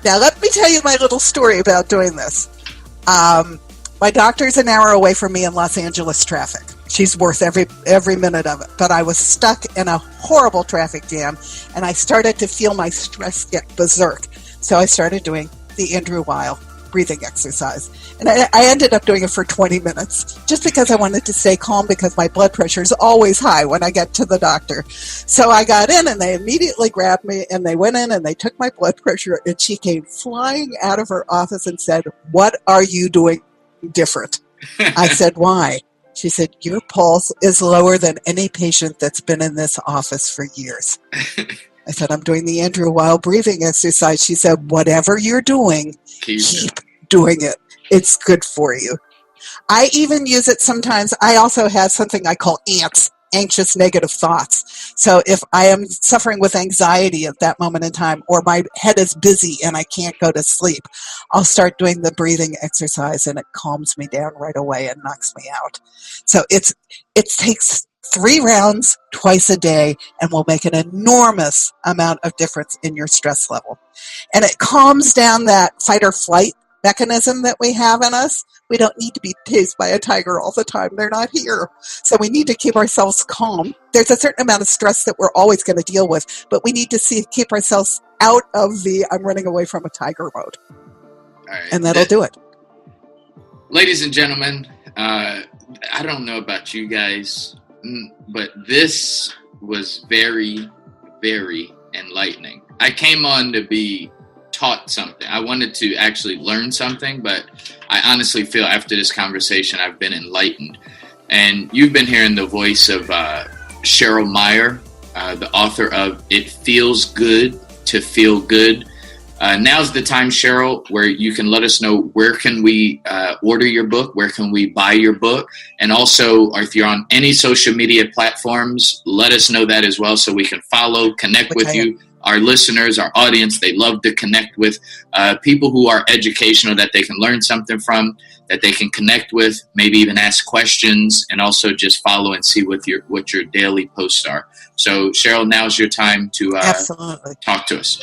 Now, let me tell you my little story about doing this. My doctor's an hour away from me in Los Angeles traffic. She's worth every minute of it. But I was stuck in a horrible traffic jam, and I started to feel my stress get berserk. So I started doing the Andrew Weil breathing exercise. And I ended up doing it for 20 minutes just because I wanted to stay calm because my blood pressure is always high when I get to the doctor. So I got in and they immediately grabbed me and they went in and they took my blood pressure and she came flying out of her office and said, "What are you doing different?" I said, "Why?" She said, "Your pulse is lower than any patient that's been in this office for years." I said, "I'm doing the Andrew Weil breathing exercise." She said, "Whatever you're doing, keep doing it. It's good for you." I even use it sometimes. I also have something I call ANTS, anxious negative thoughts. So if I am suffering with anxiety at that moment in time, or my head is busy and I can't go to sleep, I'll start doing the breathing exercise and it calms me down right away and knocks me out. So it takes 3 rounds twice a day and will make an enormous amount of difference in your stress level. And it calms down that fight or flight mechanism that we have in us. We don't need to be chased by a tiger all the time. They're not here. So we need to keep ourselves calm. There's a certain amount of stress that we're always going to deal with, but we need to keep ourselves out of the I'm running away from a tiger mode. All right. And that'll do it. Ladies and gentlemen, I don't know about you guys, but this was very, very enlightening. I came on to be taught something. I wanted to actually learn something, but I honestly feel after this conversation, I've been enlightened. And you've been hearing the voice of Cheryl Meyer, the author of It Feels Good to Feel Good. Now's the time, Cheryl, where you can let us know where can we order your book, where can we buy your book, and also if you're on any social media platforms, let us know that as well so we can follow, connect with you. Our listeners, our audience, they love to connect with people who are educational, that they can learn something from, that they can connect with, maybe even ask questions, and also just follow and see what your daily posts are. So, Cheryl, now's your time to Absolutely talk to us.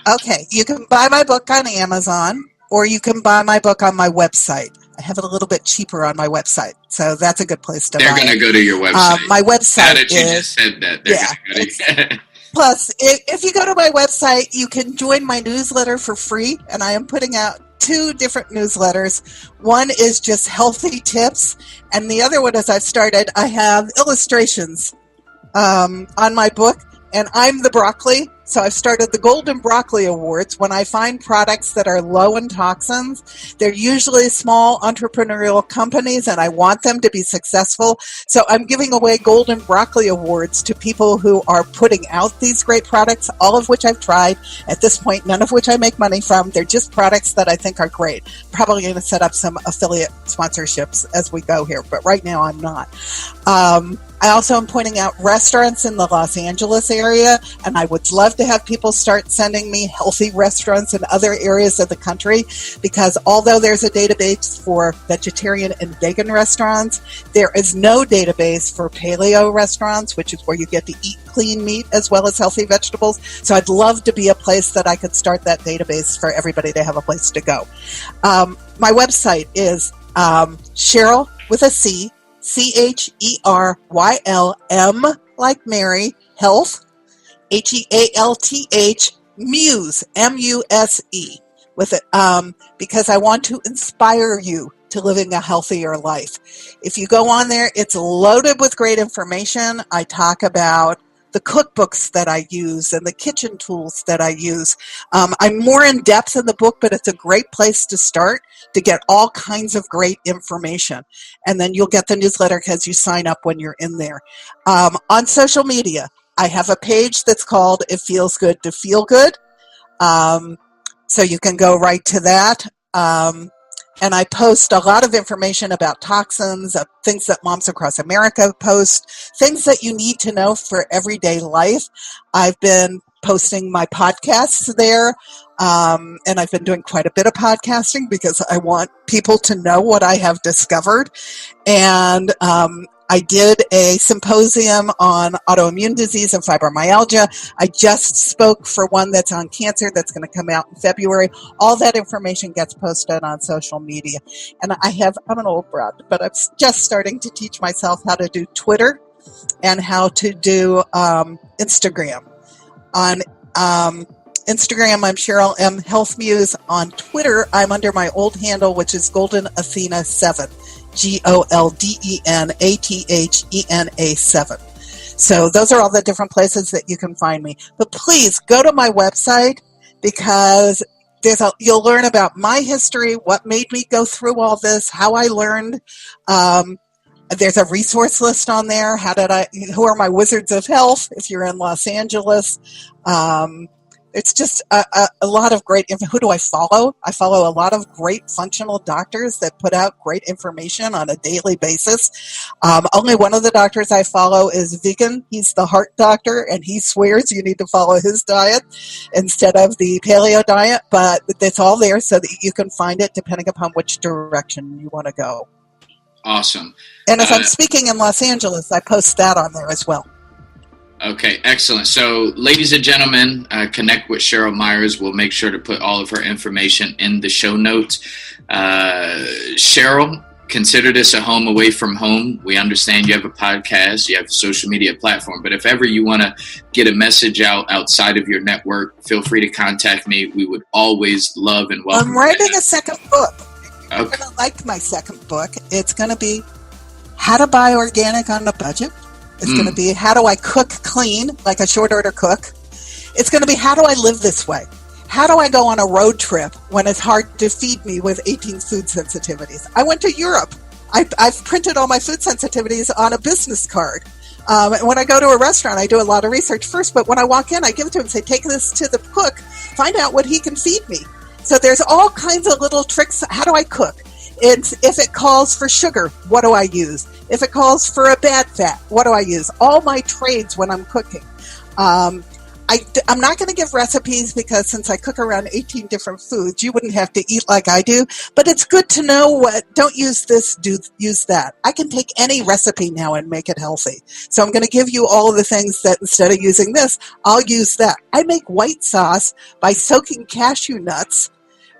Okay, you can buy my book on Amazon, or you can buy my book on my website. I have it a little bit cheaper on my website, so that's a good place to buy it. They're going to go to your website. My website now that you just said that, they're going to go to Plus, if you go to my website, you can join my newsletter for free, and I am putting out 2 different newsletters. One is just healthy tips, and the other one is I have illustrations on my book, and I'm the broccoli. So I've started the Golden Broccoli Awards. When I find products that are low in toxins, they're usually small entrepreneurial companies, and I want them to be successful. So I'm giving away Golden Broccoli Awards to people who are putting out these great products, all of which I've tried. At this point, none of which I make money from. They're just products that I think are great. Probably going to set up some affiliate sponsorships as we go here, but right now I'm not. I also am pointing out restaurants in the Los Angeles area, and I would love to have people start sending me healthy restaurants in other areas of the country, because although there's a database for vegetarian and vegan restaurants, there is no database for paleo restaurants, which is where you get to eat clean meat as well as healthy vegetables. So I'd love to be a place that I could start that database for everybody to have a place to go. My website is Cheryl with a C, CHERYLM, like Mary, Health, HEALTH, Muse, MUSE, with it, because I want to inspire you to living a healthier life. If you go on there, it's loaded with great information. I talk about the cookbooks that I use and the kitchen tools that I use. I'm more in depth in the book, but it's a great place to start to get all kinds of great information. And then you'll get the newsletter because you sign up when you're in there. On social media, I have a page that's called It Feels Good to Feel Good. So you can go right to that. And I post a lot of information about toxins, things that moms across America post, things that you need to know for everyday life. I've been posting my podcasts there, and I've been doing quite a bit of podcasting because I want people to know what I have discovered. And I did a symposium on autoimmune disease and fibromyalgia. I just spoke for one that's on cancer that's going to come out in February. All that information gets posted on social media. And I'm an old broad, but I'm just starting to teach myself how to do Twitter and how to do Instagram. On Instagram, I'm Cheryl M. Health Muse. On Twitter, I'm under my old handle, which is Golden Athena 7. GOLDENATHENA 7. So those are all the different places that you can find me. But please go to my website, because you'll learn about my history, what made me go through all this, how I learned. There's a resource list on there. Who are my wizards of health if you're in Los Angeles? It's just a lot of great info. Who do I follow? I follow a lot of great functional doctors that put out great information on a daily basis. Only one of the doctors I follow is vegan. He's the heart doctor, and he swears you need to follow his diet instead of the paleo diet. But it's all there so that you can find it depending upon which direction you want to go. Awesome. And if I'm speaking in Los Angeles, I post that on there as well. Okay, excellent. So, ladies and gentlemen, connect with Cheryl Myers. We'll make sure to put all of her information in the show notes. Cheryl, consider this a home away from home. We understand you have a podcast, you have a social media platform, but if ever you want to get a message out outside of your network, feel free to contact me. We would always love and welcome. I'm writing a second book. Okay. You're going to like my second book. It's going to be How to Buy Organic on a Budget. It's going to be how do I cook clean, like a short order cook. It's going to be how do I live this way? How do I go on a road trip when it's hard to feed me with 18 food sensitivities? I went to Europe. I've printed all my food sensitivities on a business card. When I go to a restaurant, I do a lot of research first, but when I walk in, I give it to him and say, take this to the cook, find out what he can feed me. So there's all kinds of little tricks. How do I cook? If it calls for sugar, what do I use? If it calls for a bad fat, what do I use? All my trades when I'm cooking. I'm not going to give recipes because since I cook around 18 different foods, you wouldn't have to eat like I do. But it's good to know don't use this, use that. I can take any recipe now and make it healthy. So I'm going to give you all of the things that instead of using this, I'll use that. I make white sauce by soaking cashew nuts,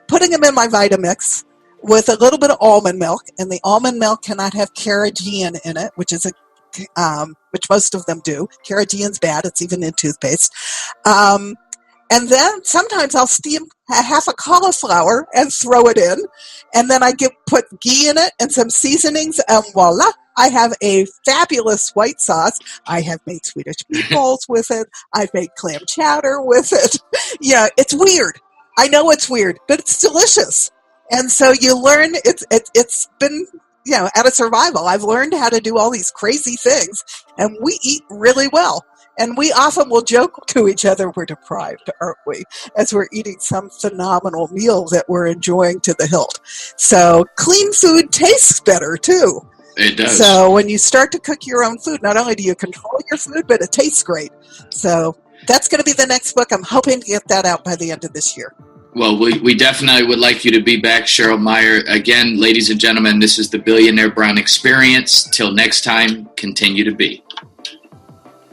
putting them in my Vitamix, with a little bit of almond milk, and the almond milk cannot have carrageenan in it, which most of them do. Carragene's bad; it's even in toothpaste. And then sometimes I'll steam half a cauliflower and throw it in, and then I put ghee in it and some seasonings, and voila! I have a fabulous white sauce. I have made Swedish meatballs with it. I've made clam chowder with it. Yeah, it's weird. I know it's weird, but it's delicious. And so you learn, it's been, out of survival. I've learned how to do all these crazy things, and we eat really well. And we often will joke to each other, we're deprived, aren't we? As we're eating some phenomenal meal that we're enjoying to the hilt. So clean food tastes better, too. It does. So when you start to cook your own food, not only do you control your food, but it tastes great. So that's going to be the next book. I'm hoping to get that out by the end of this year. Well, we definitely would like you to be back, Cheryl Meyer. Again, ladies and gentlemen, this is the Billionaire Brown Experience. Till next time, continue to be.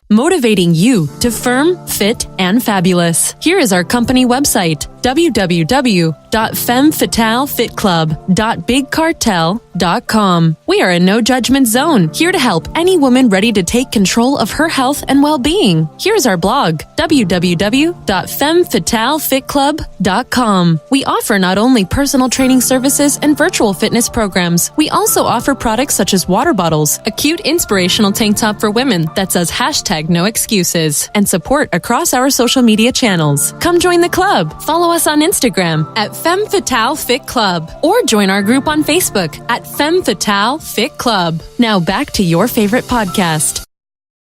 Motivating you to firm, fit, and fabulous. Here is our company website, www.femmefataleFitClub.BigCartel.com. We are a no-judgment zone, here to help any woman ready to take control of her health and well-being. Here's our blog, www.femmefatalefitclub.com. We offer not only personal training services and virtual fitness programs, we also offer products such as water bottles, a cute inspirational tank top for women that says #NoExcuses, and support across our social media channels. Come join the club. Follow us on Instagram at Femme Fatale Fit Club, or join our group on Facebook at Femme Fatale Fit Club. Now back to your favorite podcast.